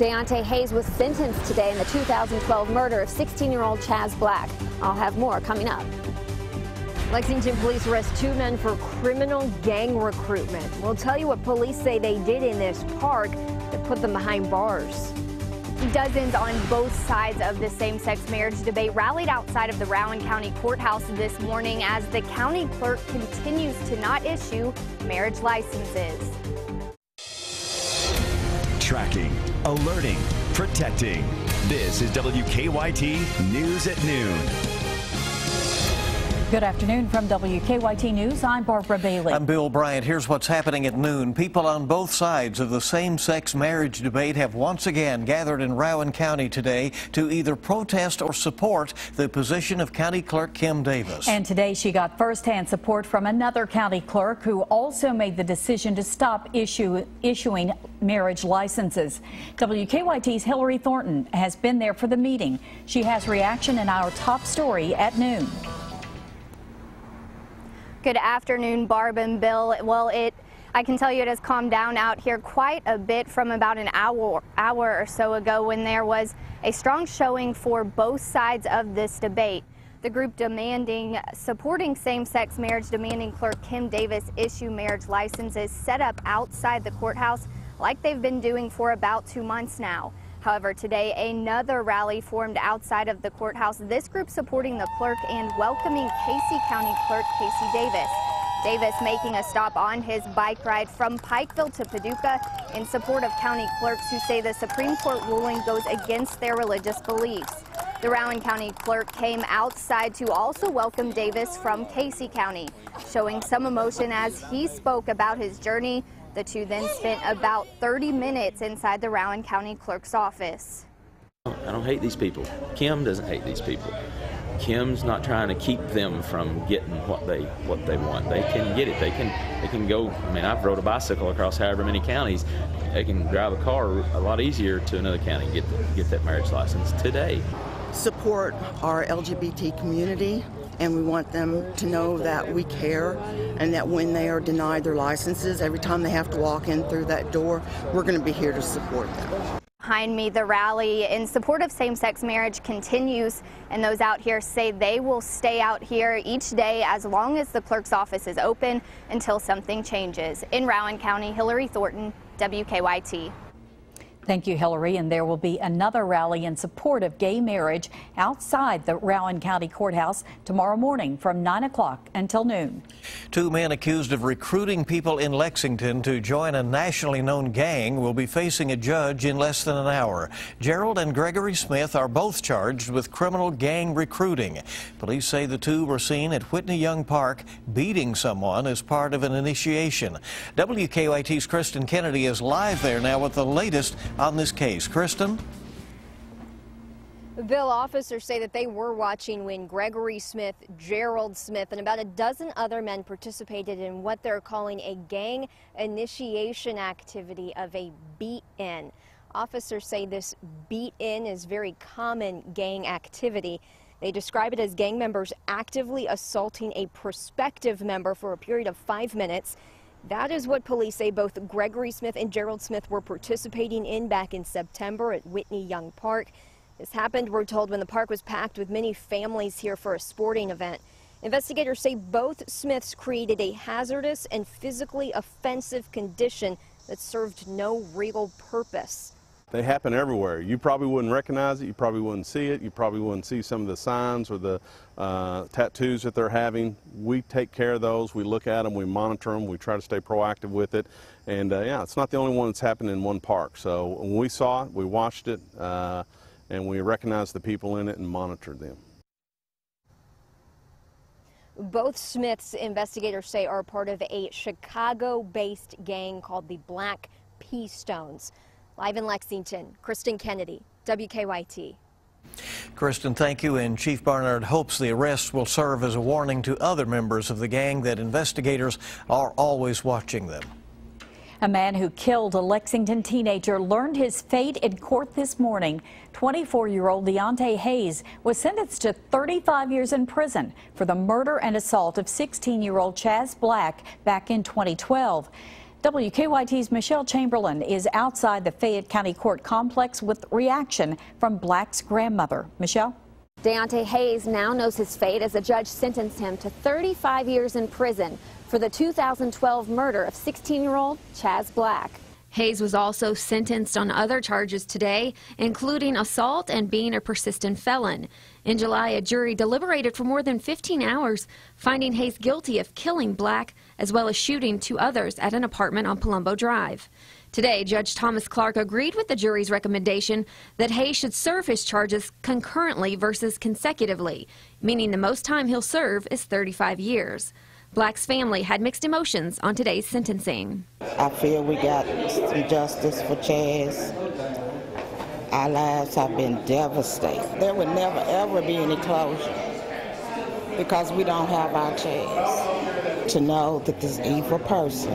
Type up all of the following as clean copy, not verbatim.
Deontay Hayes was sentenced today in the 2012 murder of 16-year-old Chaz Black. I'll have more coming up. Lexington police arrest 2 men for criminal gang recruitment. We'll tell you what police say they did in this park that put them behind bars. Dozens on both sides of the same-sex marriage debate rallied outside of the Rowan County Courthouse this morning as the county clerk continues to not issue marriage licenses. Tracking, alerting, protecting. This is WKYT News at Noon. Good afternoon from WKYT News. I'm Barbara Bailey. I'm Bill Bryant. Here's what's happening at noon. People on both sides of the same-sex marriage debate have once again gathered in Rowan County today to either protest or support the position of County Clerk Kim Davis. And today she got firsthand support from another county clerk who also made the decision to stop issuing marriage licenses. WKYT's Hillary Thornton has been there for the meeting. She has reaction in our top story at noon. Good afternoon, Barb and Bill. Well, I can tell you it has calmed down out here quite a bit from about an hour or so ago when there was a strong showing for both sides of this debate. The group supporting same-sex marriage, demanding Clerk Kim Davis issue marriage licenses, set up outside the courthouse like they've been doing for about 2 months now. However, today another rally formed outside of the courthouse, this group supporting the clerk and welcoming Casey County Clerk Casey Davis. Davis making a stop on his bike ride from Pikeville to Paducah in support of county clerks who say the Supreme Court ruling goes against their religious beliefs. The Rowan County clerk came outside to also welcome Davis from Casey County, showing some emotion as he spoke about his journey. The two then spent about 30 minutes inside the Rowan County Clerk's office. I don't hate these people. Kim doesn't hate these people. Kim's not trying to keep them from getting what they want. They can get it. They can go. I mean, I've rode a bicycle across however many counties. They can drive a car a lot easier to another county and get that marriage license today. Support our LGBT community, and we want them to know that we care and that when they are denied their licenses, every time they have to walk in through that door, we're going to be here to support them. Behind me, the rally in support of same-sex marriage continues, and those out here say they will stay out here each day as long as the clerk's office is open until something changes. In Rowan County, Hillary Thornton, WKYT. Thank you, Hillary. And there will be another rally in support of gay marriage outside the Rowan County Courthouse tomorrow morning from 9 o'clock until noon. 2 men accused of recruiting people in Lexington to join a nationally known gang will be facing a judge in less than an hour. Gerald and Gregory Smith are both charged with criminal gang recruiting. Police say the two were seen at Whitney Young Park beating someone as part of an initiation. WKYT's Kristen Kennedy is live there now with the latest on this case. Kristen? Bill, officers say that they were watching when Gregory Smith, Gerald Smith, and about a dozen other men participated in what they're calling a gang initiation activity of a beat-in. Officers say this beat-in is very common gang activity. They describe it as gang members actively assaulting a prospective member for a period of 5 minutes. That is what police say both Gregory Smith and Gerald Smith were participating in back in September at Whitney Young Park. This happened, we're told, when the park was packed with many families here for a sporting event. Investigators say both Smiths created a hazardous and physically offensive condition that served no real purpose. They happen everywhere. You probably wouldn't recognize it. You probably wouldn't see it. You probably wouldn't see some of the signs or the tattoos that they're having. We take care of those. We look at them. We monitor them. We try to stay proactive with it. And yeah, it's not the only one that's happened in one park. So when we saw it, we watched it, and we recognized the people in it and monitored them. Both Smiths, investigators say, are part of a Chicago-based gang called the Black Pea Stones. Live in Lexington, Kristen Kennedy, WKYT. Kristen, thank you. And Chief Barnard hopes the arrest will serve as a warning to other members of the gang that investigators are always watching them. A man who killed a Lexington teenager learned his fate in court this morning. 24-year-old Deontay Hayes was sentenced to 35 years in prison for the murder and assault of 16-year-old Chaz Black back in 2012. WKYT's Michelle Chamberlain is outside the Fayette County Court complex with reaction from Black's grandmother. Michelle? Deontay Hayes now knows his fate as a judge sentenced him to 35 years in prison for the 2012 murder of 16-year-old Chaz Black. Hayes was also sentenced on other charges today, including assault and being a persistent felon. In July, a jury deliberated for more than 15 hours, finding Hayes guilty of killing Black as well as shooting two others at an apartment on Palumbo Drive. Today, Judge Thomas Clark agreed with the jury's recommendation that Hayes should serve his charges concurrently versus consecutively, meaning the most time he'll serve is 35 years. Black's family had mixed emotions on today's sentencing. I feel we got some justice for Chaz. Our lives have been devastated. There would never, ever be any closure because we don't have our Chaz. To know that this evil person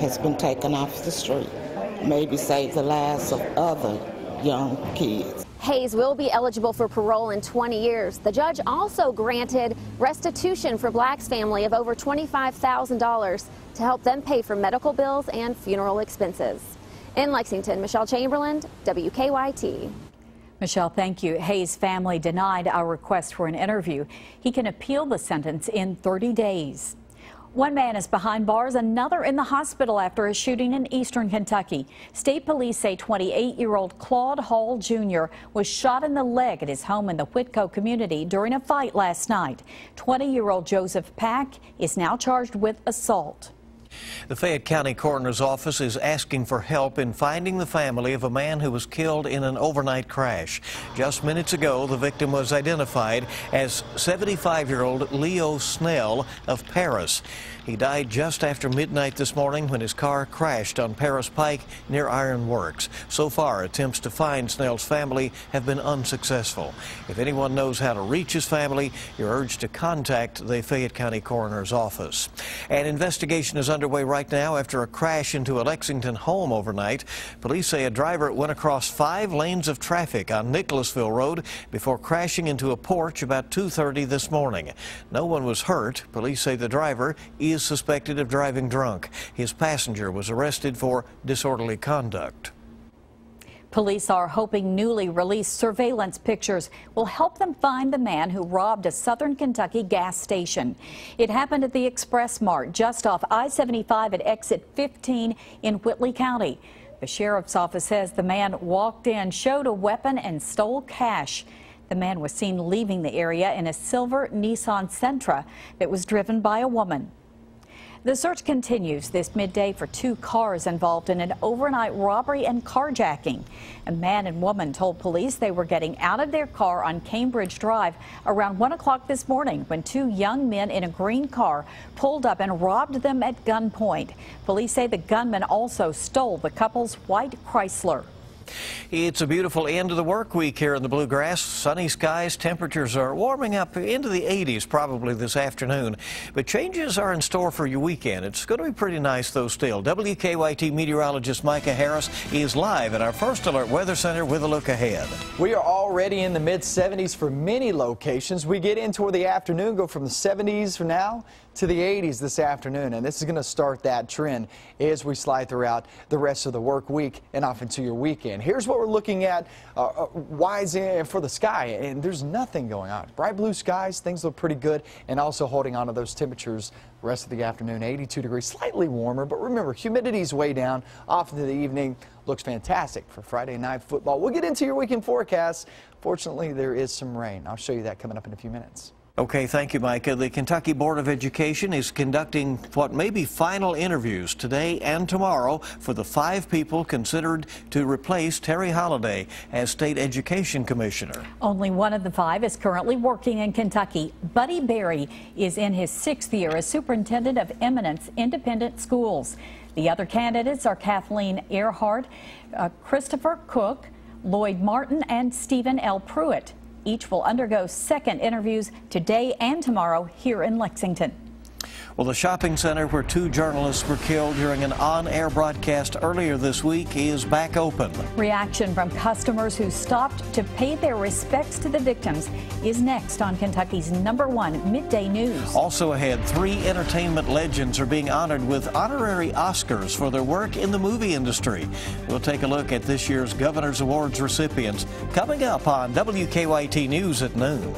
has been taken off the street, maybe save the lives of other young kids. Hayes will be eligible for parole in 20 years. The judge also granted restitution for Black's family of over $25,000 to help them pay for medical bills and funeral expenses. In Lexington, Michelle Chamberlain, WKYT. Michelle, thank you. Hayes' family denied our request for an interview. He can appeal the sentence in 30 days. One man is behind bars, another in the hospital after a shooting in eastern Kentucky. State police say 28-year-old Claude Hall Jr. was shot in the leg at his home in the Whitco community during a fight last night. 20-year-old Joseph Pack is now charged with assault. The Fayette County Coroner's Office is asking for help in finding the family of a man who was killed in an overnight crash. Just minutes ago, the victim was identified as 75-year-old Leo Snell of Paris. He died just after midnight this morning when his car crashed on Paris Pike near Iron Works. So far, attempts to find Snell's family have been unsuccessful. If anyone knows how to reach his family, you're urged to contact the Fayette County Coroner's Office. An investigation is underway right now after a crash into a Lexington home overnight. Police say a driver went across 5 lanes of traffic on Nicholasville Road before crashing into a porch about 2:30 this morning. No one was hurt. Police say the driver is suspected of driving drunk. His passenger was arrested for disorderly conduct. Police are hoping newly released surveillance pictures will help them find the man who robbed a southern Kentucky gas station. It happened at the Express Mart just off I-75 at exit 15 in Whitley County. The sheriff's office says the man walked in, showed a weapon, and stole cash. The man was seen leaving the area in a silver Nissan Sentra that was driven by a woman. The search continues this midday for 2 cars involved in an overnight robbery and carjacking. A man and woman told police they were getting out of their car on Cambridge Drive around 1 o'clock this morning when 2 young men in a green car pulled up and robbed them at gunpoint. Police say the gunman also stole the couple's white Chrysler. It's a beautiful end of the work week here in the Bluegrass. Sunny skies, temperatures are warming up into the 80s probably this afternoon. But changes are in store for your weekend. It's going to be pretty nice though still. WKYT meteorologist Micah Harris is live at our First Alert Weather Center with a look ahead. We are already in the mid-70s for many locations. We get in toward the afternoon, go from the 70s for now to the 80s this afternoon, and this is going to start that trend as we slide throughout the rest of the work week and off into your weekend. Here's what we're looking at wise in for the sky, and there's nothing going on. Bright blue skies, things look pretty good, and also holding on to those temperatures the rest of the afternoon. 82 degrees, slightly warmer, but remember, humidity's way down. Off into the evening, looks fantastic for Friday night football. We'll get into your weekend forecast. Fortunately, there is some rain. I'll show you that coming up in a few minutes. Okay, thank you, Micah. The Kentucky Board of Education is conducting what may be final interviews today and tomorrow for the 5 people considered to replace Terry Holliday as State Education Commissioner. Only one of the 5 is currently working in Kentucky. Buddy Berry is in his 6th year as Superintendent of Eminence Independent Schools. The other candidates are Kathleen Earhart, Christopher Cook, Lloyd Martin, and Stephen L. Pruitt. Each will undergo second interviews today and tomorrow here in Lexington. Well, the shopping center where 2 journalists were killed during an on-air broadcast earlier this week is back open. Reaction from customers who stopped to pay their respects to the victims is next on Kentucky's #1 Midday News. Also ahead, 3 entertainment legends are being honored with honorary Oscars for their work in the movie industry. We'll take a look at this year's Governor's Awards recipients coming up on WKYT News at noon.